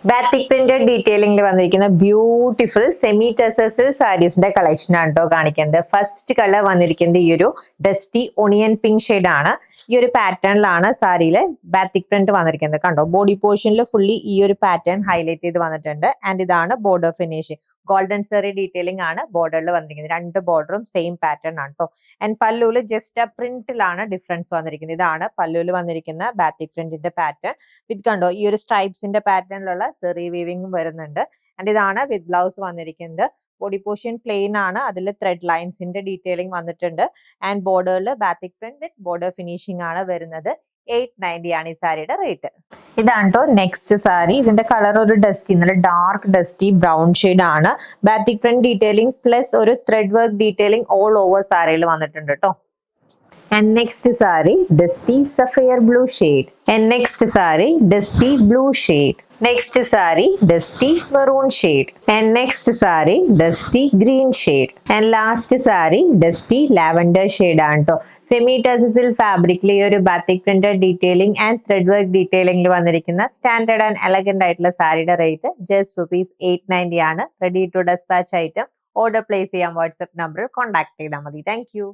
Batik printed ഡീറ്റെയിലിംഗിൽ വന്നിരിക്കുന്ന beautiful semi ടെസസിൽ സാരീസിന്റെ collection ആണ് കേട്ടോ കാണിക്കുന്നത്. ഫസ്റ്റ് കളർ വന്നിരിക്കുന്നത് ഈ ഒരു ഡസ്റ്റി ഒണിയൻ പിങ്ക് ഷെയ്ഡ് ആണ്. ഈ ഒരു പാറ്റേണിലാണ് സാരിയിലെ ബാത്തിക് പ്രിന്റ് വന്നിരിക്കുന്നത്. കണ്ടോ, ബോഡി പോർഷനിൽ ഫുള്ളി ഈ ഒരു പാറ്റേൺ ഹൈലൈറ്റ് ചെയ്ത് വന്നിട്ടുണ്ട്. ആൻഡ് ഇതാണ് ബോർഡർ ഫിനിഷിംഗ്. ഗോൾഡൻ സെറി ഡീറ്റെയിലിംഗ് ആണ് ബോർഡറിൽ വന്നിരിക്കുന്നത്. രണ്ട് ബോർഡറും സെയിം പാറ്റേൺ ആണ് കേട്ടോ. ആൻഡ് പല്ലുവിൽ ജസ്റ്റ് ആ പ്രിന്റിലാണ് ഡിഫറൻസ് വന്നിരിക്കുന്നത്. ഇതാണ് പല്ലുവിൽ വന്നിരിക്കുന്ന ബാത്തിക് പ്രിന്റിന്റെ പാറ്റേൺ. വിത്ത് കണ്ടോ ഈ ഒരു സ്ട്രൈപ്സിന്റെ പാറ്റേണിലുള്ള സെറി വീവിംഗും വരുന്നുണ്ട്. ആൻഡ് ഇതാണ് വിത്ത് ബ്ലൗസ് വന്നിരിക്കുന്നത്. ബോഡി പോർഷൻ പ്ലെയിൻ ആണ്, അതിൽ ത്രെഡ് ലൈൻസിന്റെ ഡീറ്റെയിലിംഗ് വന്നിട്ടുണ്ട്. ആൻഡ് ബോർഡറിൽ ബാത്തിക് പ്രിന്റ് വിത്ത് ബോർഡർ ഫിനിഷിംഗ് ആണ് വരുന്നത്. 890 ആണ് ഈ സാരിയുടെ റേറ്റ്. ഇതാണ് കേട്ടോ നെക്സ്റ്റ് സാരി. ഇതിന്റെ കളർ ഒരു ഡസ്റ്റി, നല്ല ഡാർക്ക് ഡസ്റ്റി ബ്രൗൺ ഷെയ്ഡ് ആണ്. ബാത്തിക് പ്രിന്റ് ഡീറ്റെയിലിംഗ് പ്ലസ് ഒരു thread work detailing all over സാരിയിൽ വന്നിട്ടുണ്ട് കേട്ടോ. And next saree, dusty sapphire blue shade. And next saree, dusty blue shade. Next saree, dusty maroon shade. And next saree, dusty green shade. And last saree, dusty lavender shade ആണ് ട്ടോ. Semi ടെസസിൽ ഫാബ്രിക്കിൽ ഈ ഒരു batik printed detailing and thread work ഡീറ്റെയിലിംഗിൽ വന്നിരിക്കുന്ന standard and elegant ആയിട്ടുള്ള സാരിയുടെ rate just ₹890 ആണ്. Ready to despatch item. Order place ചെയ്യാൻ വാട്സ്ആപ്പ് നമ്പറിൽ കോൺടാക്ട് ചെയ്താൽ മതി. Thank U.